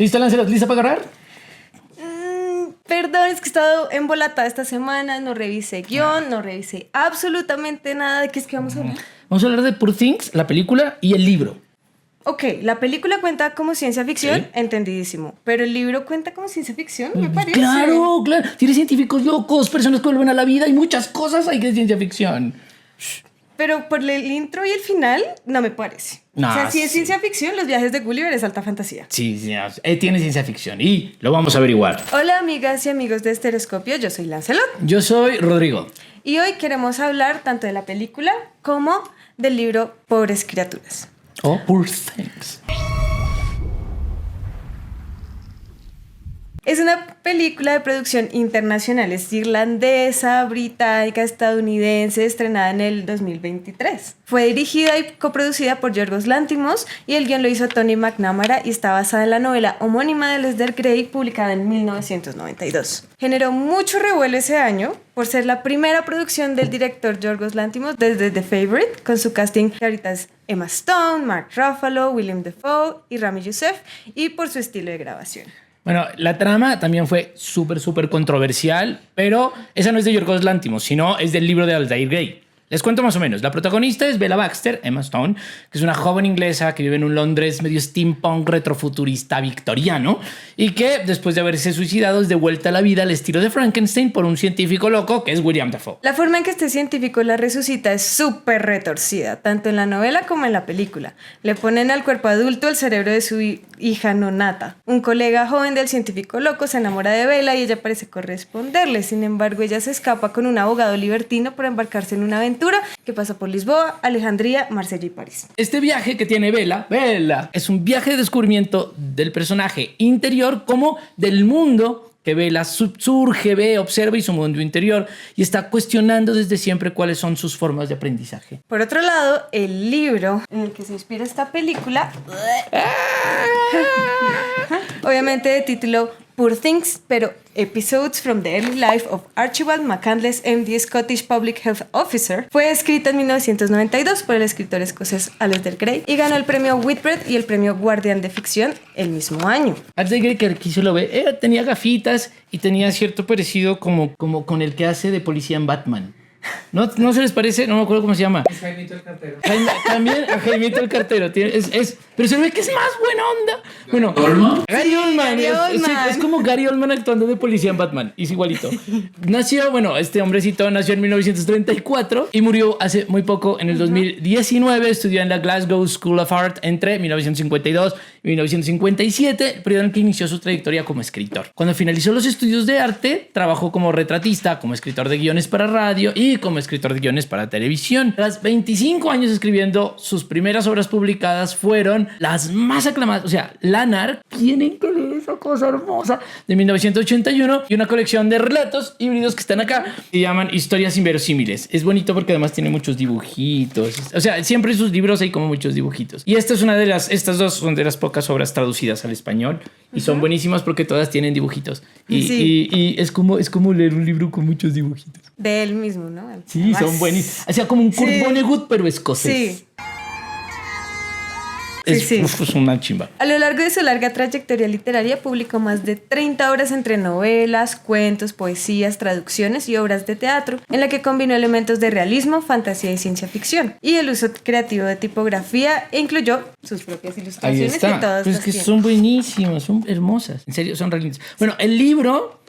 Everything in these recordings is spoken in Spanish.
¿Lista, Lancelot? ¿Lista para agarrar? Perdón, es que he estado embolatada esta semana, no revisé guión, no revisé absolutamente nada. ¿De qué es que vamos a hablar? Vamos a hablar de Poor Things, la película y el libro. Ok, la película cuenta como ciencia ficción, entendidísimo. Pero el libro cuenta como ciencia ficción, me parece. Claro. Tiene científicos locos, personas que vuelven a la vida y muchas cosas hay de ciencia ficción. Pero por el intro y el final, no me parece. No, o sea, si es sí. ciencia ficción, Los viajes de Gulliver es alta fantasía. Sí, tiene ciencia ficción y lo vamos a averiguar. Hola, amigas y amigos de Estereoscopio, yo soy Lancelot. Yo soy Rodrigo. Y hoy queremos hablar tanto de la película como del libro Pobres Criaturas. Oh, Poor Things. Es una película de producción internacional, es irlandesa, británica, estadounidense, estrenada en el 2023. Fue dirigida y coproducida por Yorgos Lanthimos y el guion lo hizo Tony McNamara y está basada en la novela homónima de Lester Gray, publicada en 1992. Generó mucho revuelo ese año por ser la primera producción del director Yorgos Lanthimos desde The Favourite, con su casting que ahorita es Emma Stone, Mark Ruffalo, Willem Dafoe y Rami Youssef, y por su estilo de grabación. Bueno, la trama también fue súper controversial, pero esa no es de Yorgos Lanthimos, sino es del libro de Aldair Gray. Les cuento más o menos. La protagonista es Bella Baxter, Emma Stone, que es una joven inglesa que vive en un Londres medio steampunk retrofuturista victoriano y que, después de haberse suicidado, es devuelta a la vida al estilo de Frankenstein por un científico loco que es William Dafoe. La forma en que este científico la resucita es súper retorcida, tanto en la novela como en la película. Le ponen al cuerpo adulto el cerebro de su hija nonata. Un colega joven del científico loco se enamora de Bella y ella parece corresponderle. Sin embargo, ella se escapa con un abogado libertino para embarcarse en una aventura que pasa por Lisboa, Alejandría, Marsella y París. Este viaje que tiene Bella, es un viaje de descubrimiento del personaje interior como del mundo que Bella surge, ve, observa y su mundo interior y está cuestionando desde siempre cuáles son sus formas de aprendizaje. Por otro lado, el libro en el que se inspira esta película, obviamente de título Poor Things, pero Episodes from the Early Life of Archibald McCandless, MD, Scottish Public Health Officer, fue escrita en 1992 por el escritor escocés Alasdair Gray y ganó el premio Whitbread y el premio Guardián de Ficción el mismo año. Alasdair Gray, que aquí se lo ve, tenía gafitas y tenía cierto parecido como con el que hace de policía en Batman. ¿No se les parece? No me acuerdo cómo se llama. Es Jaimito el cartero. También a Jaimito el cartero. Pero se ve que es más buena onda. Bueno, Gary Oldman. Es como Gary Oldman actuando de policía en Batman. Es igualito. Este hombrecito nació en 1934 y murió hace muy poco, en el 2019. Estudió en la Glasgow School of Art entre 1952 y 1957, el periodo en el que inició su trayectoria como escritor. Cuando finalizó los estudios de arte, trabajó como retratista, como escritor de guiones para radio y como escritor de guiones para televisión. Tras 25 años escribiendo, sus primeras obras publicadas fueron las más aclamadas, o sea, Lanar, tienen que leer esa cosa hermosa, de 1981, y una colección de relatos híbridos que están acá, se llaman Historias Inverosímiles. Es bonito porque además tiene muchos dibujitos, o sea, siempre en sus libros hay como muchos dibujitos. Y estas dos son de las pocas obras traducidas al español y son buenísimas porque todas tienen dibujitos. Y es como leer un libro con muchos dibujitos. De él mismo, ¿no? Sí, Además, son buenísimos. O sea, como un Kurt Vonnegut, pero escocés. Sí. Es una chimba. A lo largo de su larga trayectoria literaria publicó más de 30 obras entre novelas, cuentos, poesías, traducciones y obras de teatro, en la que combinó elementos de realismo, fantasía y ciencia ficción, y el uso creativo de tipografía, e incluyó sus propias ilustraciones. Ahí está. Que todas Pues las que tienen. son buenísimas, son hermosas. En serio, son re lindas. Bueno, el libro,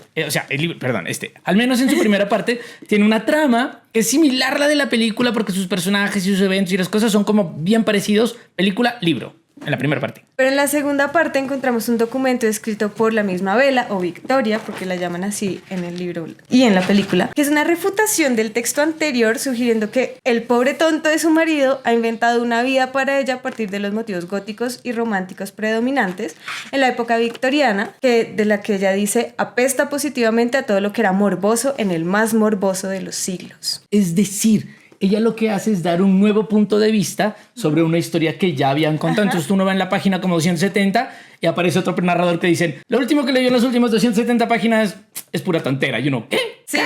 al menos en su primera parte, tiene una trama que es similar a la de la película porque sus personajes y sus eventos y las cosas son como bien parecidos. Película-libro, en la primera parte. Pero en la segunda parte encontramos un documento escrito por la misma Bella, o Victoria, porque la llaman así en el libro y en la película, que es una refutación del texto anterior, sugiriendo que el pobre tonto de su marido ha inventado una vida para ella a partir de los motivos góticos y románticos predominantes en la época victoriana, de la que ella dice apesta positivamente a todo lo que era morboso en el más morboso de los siglos. Es decir, ella lo que hace es dar un nuevo punto de vista sobre una historia que ya habían contado. Entonces uno va en la página como 270 y aparece otro narrador que dice, lo último que leyó en las últimas 270 páginas es pura tontera. Y uno, ¿qué? Sí.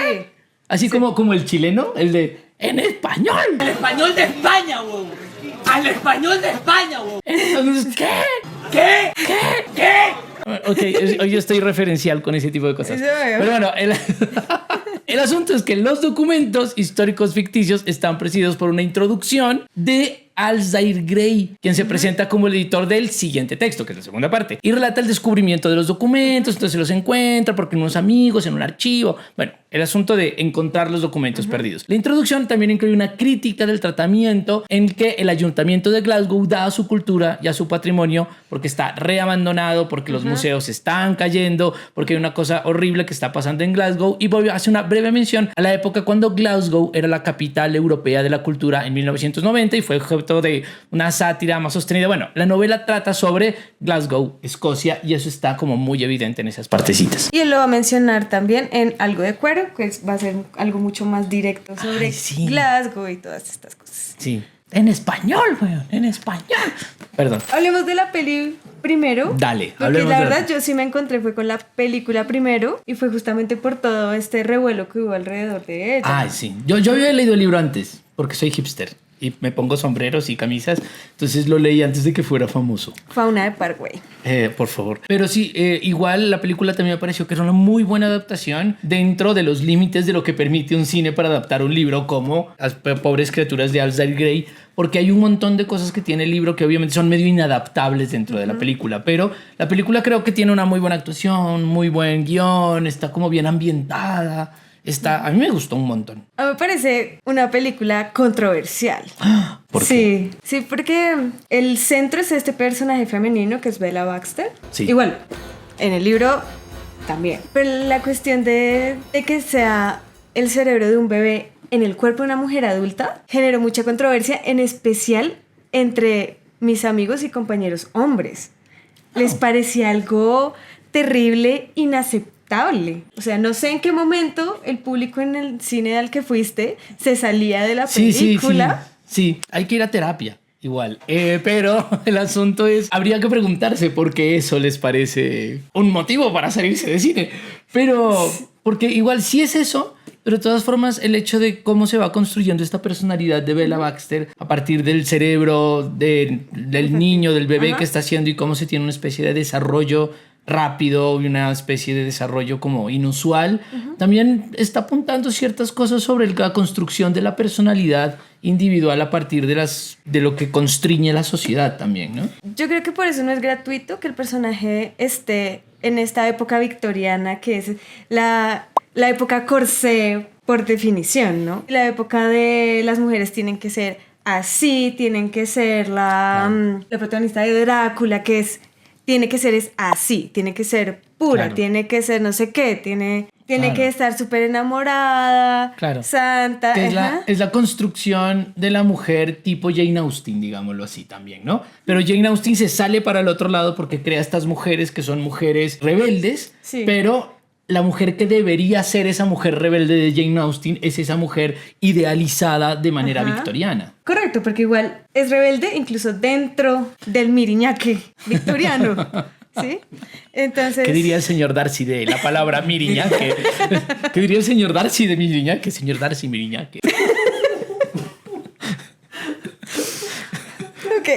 Así como el chileno, el de en español. ¡Al español de España, wow! ¡Al español de España, wow! Entonces, ¿qué? ¿Qué? Ok, hoy yo estoy referencial con ese tipo de cosas. Pero bueno, el asunto es que los documentos históricos ficticios están presididos por una introducción de Alasdair Gray, quien se presenta como el editor del siguiente texto, que es la segunda parte, y relata el descubrimiento de los documentos. Entonces se los encuentra porque unos amigos en un archivo. Bueno, el asunto de encontrar los documentos perdidos. La introducción también incluye una crítica del tratamiento en que el ayuntamiento de Glasgow da a su cultura y a su patrimonio, porque está reabandonado, porque los museos están cayendo, porque hay una cosa horrible que está pasando en Glasgow, y hace una breve mención a la época cuando Glasgow era la capital europea de la cultura en 1990 y fue objeto de una sátira más sostenida. Bueno, la novela trata sobre Glasgow, Escocia, y eso está como muy evidente en esas partecitas. Y él lo va a mencionar también en Algo de Cuero, que va a ser algo mucho más directo sobre Glasgow y todas estas cosas. Sí. En español, weón, en español. Perdón. Hablemos de la peli primero. Dale, porque la verdad yo sí me encontré fue con la película primero y fue justamente por todo este revuelo que hubo alrededor de ella. Ay, sí. Yo había leído el libro antes, porque soy hipster y me pongo sombreros y camisas, entonces lo leí antes de que fuera famoso. Fauna de Parkway. Por favor. Pero sí, igual la película también me pareció que es una muy buena adaptación dentro de los límites de lo que permite un cine para adaptar un libro como Las pobres criaturas de Alasdair Gray, porque hay un montón de cosas que tiene el libro que obviamente son medio inadaptables dentro de la película, pero la película creo que tiene una muy buena actuación, muy buen guión, está como bien ambientada. A mí me gustó un montón. A mí me parece una película controversial. ¿Por qué? Sí, porque el centro es este personaje femenino que es Bella Baxter. Sí. Igual, en el libro también. Pero la cuestión de que sea el cerebro de un bebé en el cuerpo de una mujer adulta generó mucha controversia, en especial entre mis amigos y compañeros hombres. Les parecía algo terrible, inaceptable. O sea, no sé en qué momento el público en el cine al que fuiste se salía de la película. Sí, hay que ir a terapia. Igual, pero el asunto es, habría que preguntarse por qué eso les parece un motivo para salirse de cine. Pero, porque igual sí es eso, pero de todas formas el hecho de cómo se va construyendo esta personalidad de Bella Baxter a partir del cerebro del niño, del bebé que está haciendo, y cómo se tiene una especie de desarrollo rápido y una especie de desarrollo como inusual, también está apuntando ciertas cosas sobre la construcción de la personalidad individual a partir de lo que constriñe la sociedad también, ¿no? Yo creo que por eso no es gratuito que el personaje esté en esta época victoriana, que es la época corsé por definición, ¿no? La época de las mujeres tienen que ser así, tienen que ser la protagonista de Drácula, que tiene que ser así, tiene que ser pura, tiene que ser no sé qué, tiene que estar súper enamorada, santa. Es la construcción de la mujer tipo Jane Austen, digámoslo así también, ¿no? Pero Jane Austen se sale para el otro lado porque crea estas mujeres que son mujeres rebeldes, pero la mujer que debería ser esa mujer rebelde de Jane Austen es esa mujer idealizada de manera victoriana. Correcto, porque igual es rebelde incluso dentro del miriñaque victoriano. ¿Sí? Entonces... ¿Qué diría el señor Darcy de la palabra miriñaque? ¿Qué diría el señor Darcy de miriñaque? Señor Darcy miriñaque. Ok.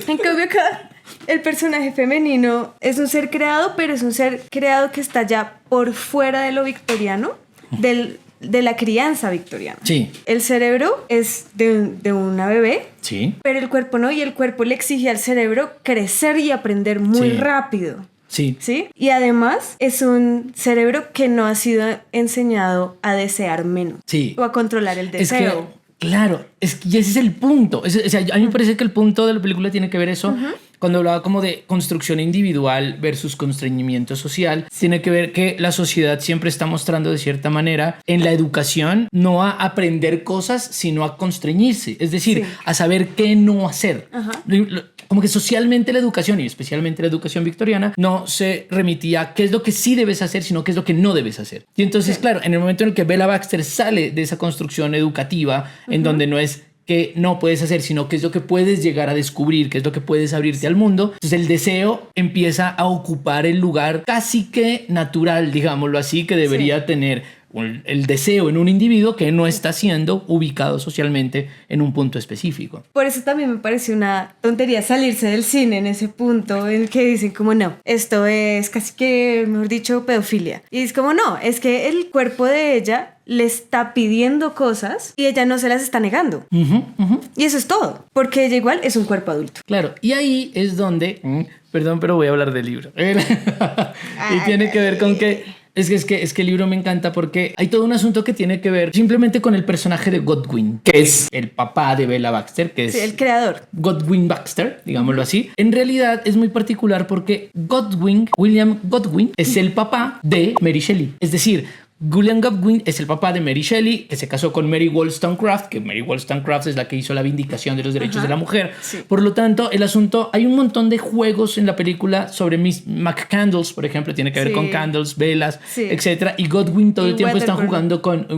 En cambio acá, el personaje femenino es un ser creado, pero es un ser creado que está ya por fuera de lo victoriano, de la crianza victoriana. Sí. El cerebro es de una bebé, sí, pero el cuerpo no, y el cuerpo le exige al cerebro crecer y aprender muy rápido. Sí. ¿Sí? Y además es un cerebro que no ha sido enseñado a desear menos. Sí. O a controlar el deseo. Claro, y ese es el punto. O sea, a mí me parece que el punto de la película tiene que ver eso. Cuando hablaba como de construcción individual versus constreñimiento social, tiene que ver que la sociedad siempre está mostrando de cierta manera en la educación no a aprender cosas, sino a constreñirse. Es decir, a saber qué no hacer. Como que socialmente la educación, y especialmente la educación victoriana, no se remitía a qué es lo que sí debes hacer, sino qué es lo que no debes hacer. Y entonces, claro, en el momento en el que Bella Baxter sale de esa construcción educativa, en donde no es que no puedes hacer, sino qué es lo que puedes llegar a descubrir, qué es lo que puedes abrirte al mundo, entonces el deseo empieza a ocupar el lugar casi que natural, digámoslo así, que debería tener el deseo en un individuo que no está siendo ubicado socialmente en un punto específico. Por eso también me pareció una tontería salirse del cine en ese punto en que dicen como no, esto es casi que, mejor dicho, pedofilia. Y es como no, es que el cuerpo de ella le está pidiendo cosas y ella no se las está negando. Y eso es todo, porque ella igual es un cuerpo adulto. Claro, y ahí es donde, perdón, pero voy a hablar del libro. Y tiene que ver con que es que el libro me encanta porque hay todo un asunto que tiene que ver simplemente con el personaje de Godwin, que es el papá de Bella Baxter, que es el creador. Godwin Baxter, digámoslo así. En realidad es muy particular porque William Godwin, es el papá de Mary Shelley. Es decir, William Godwin es el papá de Mary Shelley, que se casó con Mary Wollstonecraft, que Mary Wollstonecraft es la que hizo la vindicación de los derechos de la mujer. Sí. Por lo tanto, el asunto, hay un montón de juegos en la película sobre Miss McCandles, por ejemplo, tiene que ver con candles, velas, etc. Y Godwin todo el tiempo están jugando con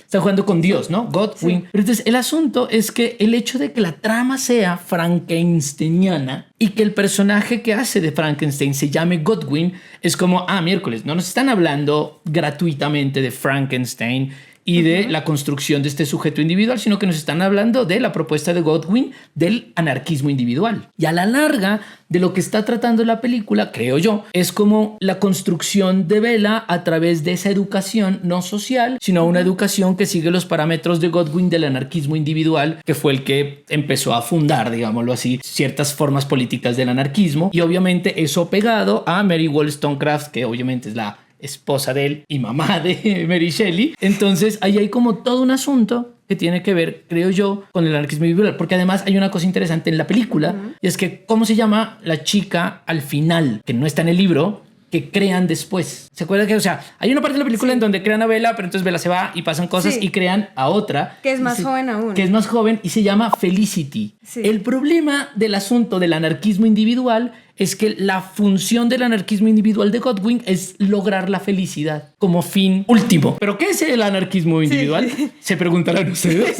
está jugando con Dios, ¿no? Godwin. Pero entonces el asunto es que el hecho de que la trama sea frankensteiniana y que el personaje que hace de Frankenstein se llame Godwin es como, miércoles, no nos están hablando gratuitamente de Frankenstein y de la construcción de este sujeto individual, sino que nos están hablando de la propuesta de Godwin del anarquismo individual. Y a la larga, de lo que está tratando la película, creo yo, es como la construcción de Bella a través de esa educación no social, sino una educación que sigue los parámetros de Godwin del anarquismo individual, que fue el que empezó a fundar, digámoslo así, ciertas formas políticas del anarquismo. Y obviamente eso pegado a Mary Wollstonecraft, que obviamente es la esposa de él y mamá de Mary Shelley. Entonces ahí hay como todo un asunto que tiene que ver, creo yo, con el anarquismo individual, porque además hay una cosa interesante en la película, y es que ¿cómo se llama la chica al final, que no está en el libro, que crean después? ¿Se acuerdan que, o sea, hay una parte de la película en donde crean a Bella, pero entonces Bella se va y pasan cosas y crean a otra que es más joven aún, que es más joven y se llama Felicity? El problema del asunto del anarquismo individual es que la función del anarquismo individual de Godwin es lograr la felicidad como fin último. ¿Pero qué es el anarquismo individual? Se preguntarán ustedes.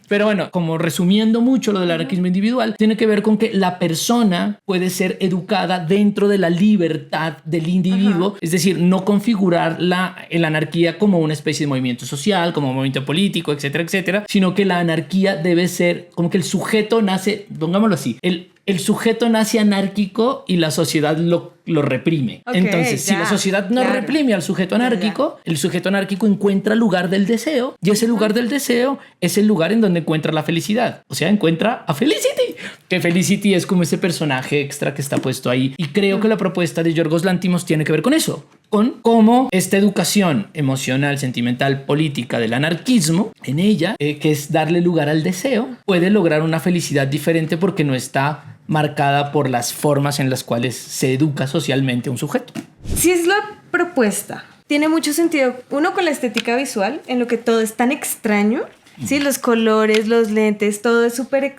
Pero bueno, como resumiendo mucho lo del anarquismo individual, tiene que ver con que la persona puede ser educada dentro de la libertad del individuo, es decir, no configurar la anarquía como una especie de movimiento social, como un movimiento político, etcétera, etcétera, sino que la anarquía debe ser como que el sujeto nace, pongámoslo así, el sujeto nace anárquico y la sociedad lo reprime. Entonces, si la sociedad no reprime al sujeto anárquico, el sujeto anárquico encuentra el lugar del deseo, y ese lugar del deseo es el lugar en donde encuentra la felicidad. O sea, encuentra a Felicity. Que Felicity es como ese personaje extra que está puesto ahí. Y creo que la propuesta de Yorgos Lanthimos tiene que ver con eso, con cómo esta educación emocional, sentimental, política del anarquismo, en ella, que es darle lugar al deseo, puede lograr una felicidad diferente porque no está marcada por las formas en las cuales se educa socialmente un sujeto. Si es la propuesta, tiene mucho sentido, uno, con la estética visual, en lo que todo es tan extraño. Sí, los colores, los lentes, todo es súper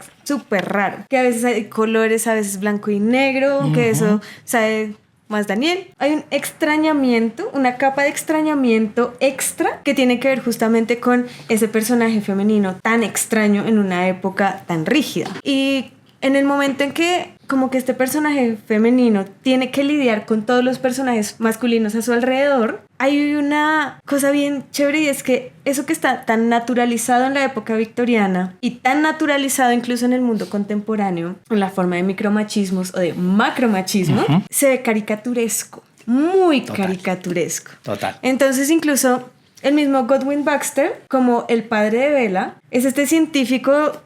raro. Que a veces hay colores, a veces blanco y negro, que eso sabe más Daniel. Hay un extrañamiento, una capa de extrañamiento extra que tiene que ver justamente con ese personaje femenino tan extraño en una época tan rígida. Y en el momento en que como que este personaje femenino tiene que lidiar con todos los personajes masculinos a su alrededor, hay una cosa bien chévere, y es que eso que está tan naturalizado en la época victoriana y tan naturalizado incluso en el mundo contemporáneo, en la forma de micromachismos o de macromachismo, se ve caricaturesco, muy caricaturesco. Total. Entonces incluso el mismo Godwin Baxter, como el padre de Bella, es este científico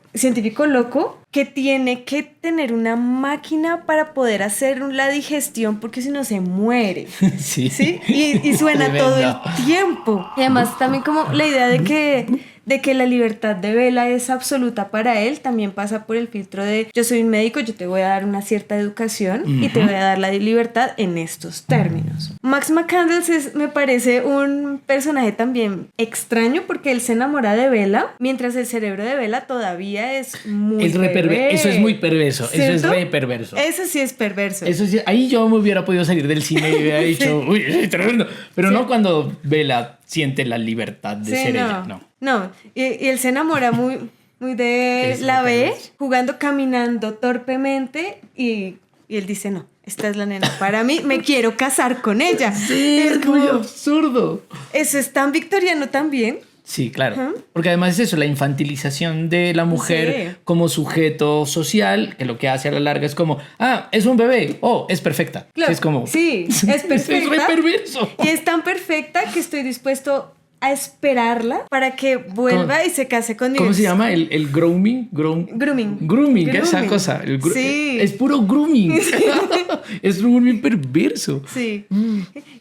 loco que tiene que tener una máquina para poder hacer la digestión, porque si no se muere. Sí. Y suena tremendo todo el tiempo. Y además también como la idea de que la libertad de Bella es absoluta para él, también pasa por el filtro de yo soy un médico, yo te voy a dar una cierta educación y te voy a dar la libertad en estos términos. Max McCandles me parece un personaje también extraño, porque él se enamora de Bella mientras el cerebro de Bella todavía es muy eso es muy perverso. ¿Cierto? Eso es re perverso. Eso sí es perverso. Eso sí, ahí yo me hubiera podido salir del cine y hubiera dicho, uy, es tremendo. Pero no cuando Bella siente la libertad de ser ella, no. No, y él se enamora muy de la ve jugando, caminando torpemente, y él dice no, esta es la nena para mí, me quiero casar con ella. Sí, es muy absurdo. Eso es tan victoriano también. Sí, claro. Porque además es eso, la infantilización de la mujer como sujeto social, que lo que hace a la larga es como, es un bebé, es perfecta. Claro. Es como... Sí, es perfecta. Es re perverso. Y es tan perfecta que estoy dispuesto a esperarla para que vuelva y se case conmigo. ¿Cómo se llama? El grooming. Grooming, esa cosa. Sí. Es puro grooming. Es un grooming perverso. Sí.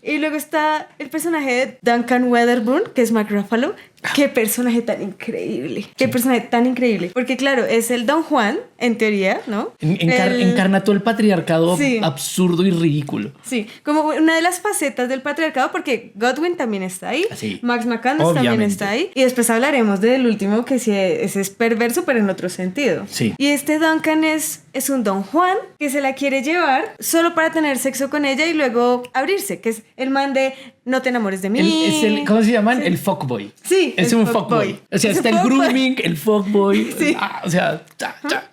Y luego está el personaje de Duncan Weatherburn, que es Mark Ruffalo. Qué personaje tan increíble. Qué personaje tan increíble. Porque claro, es el Don Juan, en teoría, ¿no? Encarna todo el patriarcado absurdo y ridículo. Sí, como una de las facetas del patriarcado, porque Godwin también está ahí. Sí. Max McCandless también está ahí. Y después hablaremos del último, que sí es perverso, pero en otro sentido. Sí. Y este Duncan es un Don Juan que se la quiere llevar solo para tener sexo con ella y luego abrirse, que es el man de no te enamores de mí. ¿Cómo se llaman? Sí. El fuckboy. Sí. Es un fuckboy. O sea, está el grooming, el fuckboy. Sí. O sea,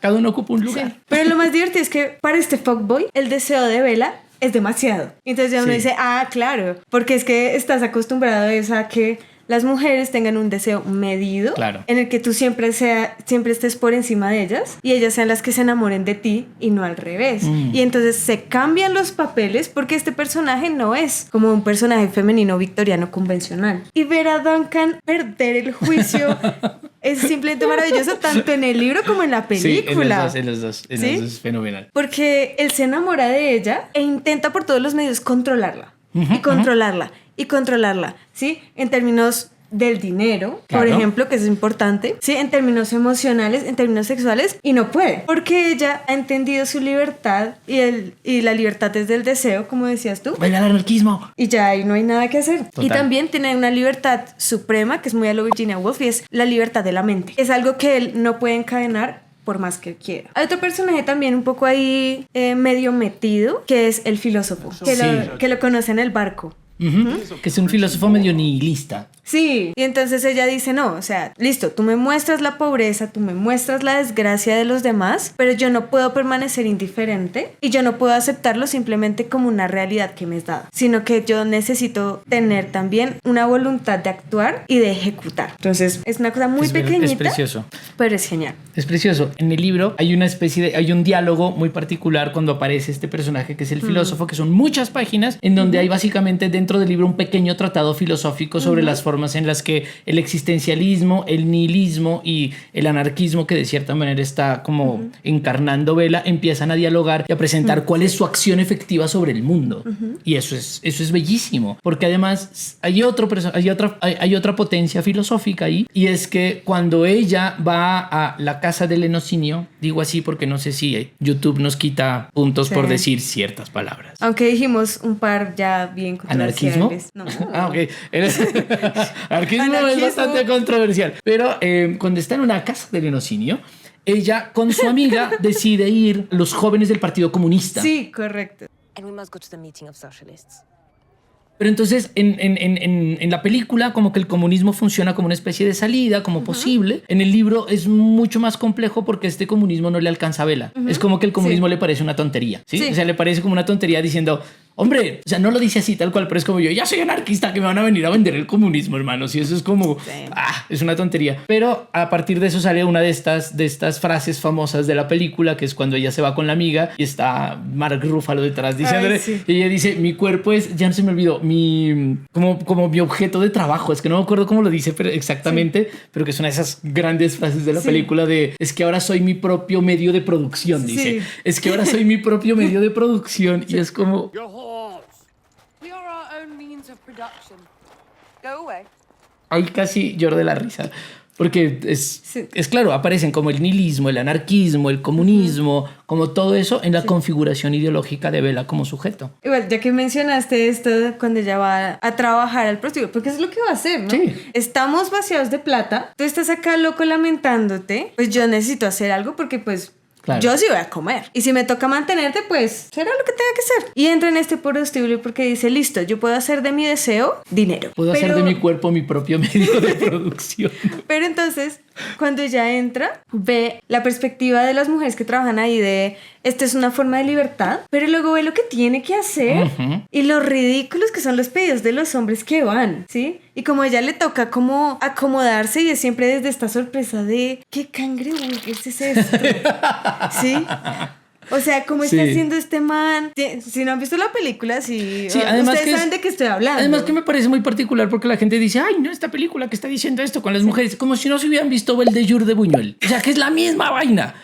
cada uno ocupa un lugar. Sí. Pero lo más divertido es que para este fuckboy, el deseo de Bella es demasiado. Entonces ya uno dice, claro, porque es que estás acostumbrado a que las mujeres tengan un deseo medido, claro, en el que tú siempre estés por encima de ellas y ellas sean las que se enamoren de ti y no al revés. Y entonces se cambian los papeles porque este personaje no es como un personaje femenino victoriano convencional. Y ver a Duncan perder el juicio es simplemente maravilloso, tanto en el libro como en la película. Sí, en los dos es fenomenal. Porque él se enamora de ella e intenta por todos los medios controlarla. Y controlarla, ¿sí? En términos del dinero, por ejemplo, que es importante, ¿sí? En términos emocionales, en términos sexuales, y no puede, porque ella ha entendido su libertad y la libertad es del deseo, como decías tú. ¡Baila el anarquismo! Y ya ahí no hay nada que hacer. Total. Y también tiene una libertad suprema, que es muy a lo Virginia Woolf, y es la libertad de la mente. Es algo que él no puede encadenar por más que quiera. Hay otro personaje también un poco ahí medio metido, que es el filósofo, que lo conoce en el barco. Que es un filósofo medio nihilista. Sí, y entonces ella dice, no, o sea, listo, tú me muestras la pobreza, tú me muestras la desgracia de los demás, pero yo no puedo permanecer indiferente y yo no puedo aceptarlo simplemente como una realidad que me es dada, sino que yo necesito tener también una voluntad de actuar y de ejecutar. Entonces es una cosa muy pequeñita, es precioso, pero es genial. Es precioso. En el libro hay hay un diálogo muy particular cuando aparece este personaje que es el filósofo, que son muchas páginas en donde hay básicamente dentro del libro un pequeño tratado filosófico sobre las formas en las que el existencialismo, el nihilismo y el anarquismo, que de cierta manera está como encarnando Bella, empiezan a dialogar y a presentar cuál es su acción efectiva sobre el mundo. Y eso es bellísimo, porque además hay otra potencia filosófica ahí, y es que cuando ella va a la casa del Enocinio, digo así porque no sé si YouTube nos quita puntos por decir ciertas palabras. Aunque dijimos un par ya bien controversiales. ¿Anarquismo? No. Ok. Anarquismo es bastante controversial. Pero cuando está en una casa del Enocinio, ella con su amiga decide ir los jóvenes del Partido Comunista. Sí, correcto. And we must go to the meeting of socialists. Pero entonces en la película como que el comunismo funciona como una especie de salida, como posible. En el libro es mucho más complejo porque este comunismo no le alcanza a Bella. Es como que el comunismo le parece una tontería, ¿sí? O sea, le parece como una tontería diciendo, hombre, o sea, no lo dice así tal cual, pero es como yo ya soy anarquista, que me van a venir a vender el comunismo, hermanos. Y eso es como, es una tontería. Pero a partir de eso sale una de estas frases famosas de la película, que es cuando ella se va con la amiga y está Mark Ruffalo detrás diciéndole, y ella dice, mi cuerpo es, ya no se me olvidó, como mi objeto de trabajo. Es que no me acuerdo cómo lo dice pero exactamente, pero que es una de esas grandes frases de la película de, es que ahora soy mi propio medio de producción, dice. Es que ahora soy mi propio medio de producción. Y es como... We are our own means of production. Go away. Ahí casi lloro de la risa. Porque es claro, aparecen como el nihilismo, el anarquismo, el comunismo, como todo eso en la configuración ideológica de Bella como sujeto. Igual, ya que mencionaste esto cuando ella va a trabajar al prostíbulo, porque es lo que va a hacer, ¿no? Sí. Estamos vaciados de plata, tú estás acá loco lamentándote, pues yo necesito hacer algo porque pues Claro. Yo sí voy a comer. Y si me toca mantenerte, pues será lo que tenga que ser. Y entra en este prostíbulo porque dice, listo, yo puedo hacer de mi deseo dinero. Puedo hacer de mi cuerpo mi propio medio de producción. Pero entonces, cuando ella entra, ve la perspectiva de las mujeres que trabajan ahí de, esta es una forma de libertad, pero luego ve lo que tiene que hacer y lo ridículos que son los pedidos de los hombres que van, ¿sí? Y como a ella le toca como acomodarse y es siempre desde esta sorpresa de, ¿qué cangreburgers es esto? ¿Sí? O sea, ¿cómo está haciendo este man? Si no han visto la película, sí además ustedes saben de qué estoy hablando. Además que me parece muy particular porque la gente dice, ay, no, esta película que está diciendo esto con las mujeres, como si no se hubieran visto el de Jour de Buñuel. O sea, que es la misma vaina.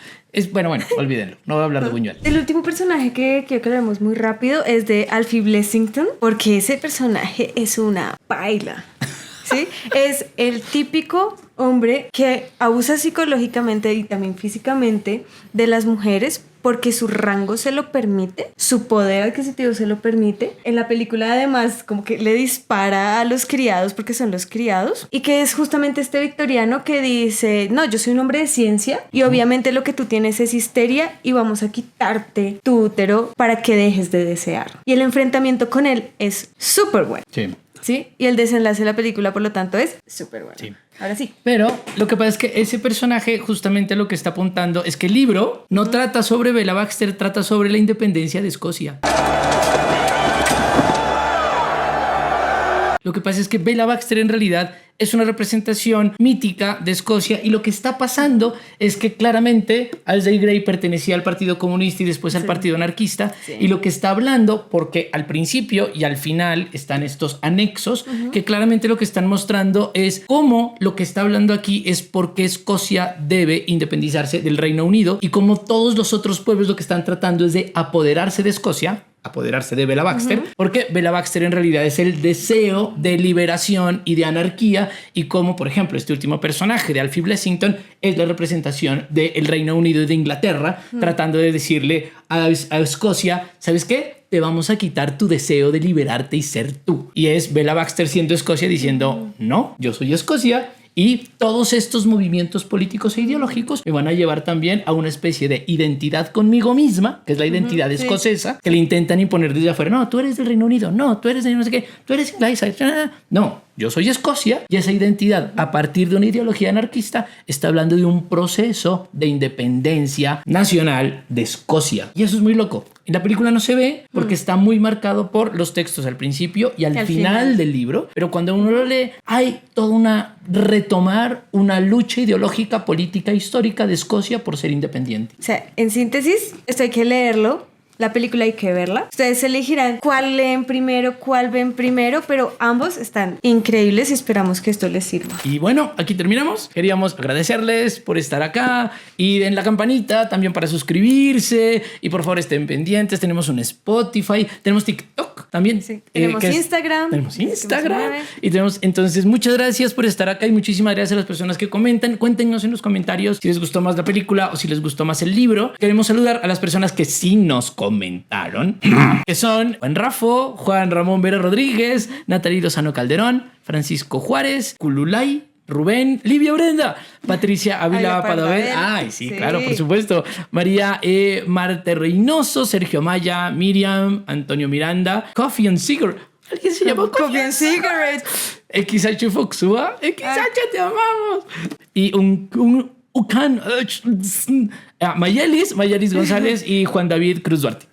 Bueno, olvídenlo, no voy a hablar de Buñuel. El último personaje que quiero que hablemos muy rápido es de Alfie Blessington, porque ese personaje es una paila. ¿Sí? Es el típico hombre que abusa psicológicamente y también físicamente de las mujeres porque su rango se lo permite, su poder adquisitivo se lo permite. En la película además como que le dispara a los criados porque son los criados y que es justamente este victoriano que dice, no, yo soy un hombre de ciencia y obviamente lo que tú tienes es histeria y vamos a quitarte tu útero para que dejes de desear. Y el enfrentamiento con él es súper bueno. Sí. ¿Sí? Y el desenlace de la película, por lo tanto, es súper bueno. Sí. Ahora sí. Pero lo que pasa es que ese personaje justamente lo que está apuntando es que el libro no trata sobre Bella Baxter, trata sobre la independencia de Escocia. Lo que pasa es que Bella Baxter en realidad es una representación mítica de Escocia y lo que está pasando es que claramente Ailsa Grey pertenecía al Partido Comunista y después al Partido Anarquista y lo que está hablando, porque al principio y al final están estos anexos que claramente lo que están mostrando es cómo lo que está hablando aquí es por qué Escocia debe independizarse del Reino Unido y como todos los otros pueblos lo que están tratando es de apoderarse de Escocia, apoderarse de Bella Baxter, porque Bella Baxter en realidad es el deseo de liberación y de anarquía y como por ejemplo este último personaje de Alfie Blessington es la representación del Reino Unido y de Inglaterra tratando de decirle a Escocia, ¿sabes qué? Te vamos a quitar tu deseo de liberarte y ser tú. Y es Bella Baxter siendo Escocia diciendo, no, yo soy Escocia. Y todos estos movimientos políticos e ideológicos me van a llevar también a una especie de identidad conmigo misma, que es la identidad escocesa, que le intentan imponer desde afuera. No, tú eres del Reino Unido. No, tú eres de no sé qué. Tú eres inglesa. No, yo soy Escocia y esa identidad, a partir de una ideología anarquista, está hablando de un proceso de independencia nacional de Escocia. Y eso es muy loco. En la película no se ve porque está muy marcado por los textos al principio y al final del libro, pero cuando uno lo lee hay toda una retomar una lucha ideológica, política, histórica de Escocia por ser independiente. O sea, en síntesis, esto hay que leerlo. La película hay que verla. Ustedes elegirán cuál leen primero, cuál ven primero, pero ambos están increíbles y esperamos que esto les sirva. Y bueno, aquí terminamos. Queríamos agradecerles por estar acá y den la campanita también para suscribirse y por favor estén pendientes. Tenemos un Spotify, tenemos TikTok también. Sí, tenemos Instagram. Tenemos Instagram y tenemos, entonces muchas gracias por estar acá y muchísimas gracias a las personas que comentan. Cuéntenos en los comentarios si les gustó más la película o si les gustó más el libro. Queremos saludar a las personas que sí nos comentaron, que son Juan Rafo, Juan Ramón Vera Rodríguez, Natalie Lozano Calderón, Francisco Juárez, Cululay, Rubén, Livia Brenda, Patricia Ávila Padabel, ay sí, claro, por supuesto, María Marte Reynoso, Sergio Maya, Miriam, Antonio Miranda, Coffee and Cigarette. ¿Alguien se llama Coffee and Cigarette? XH Foxua, XH te amamos. Y un Mayelis González y Juan David Cruz Duarte.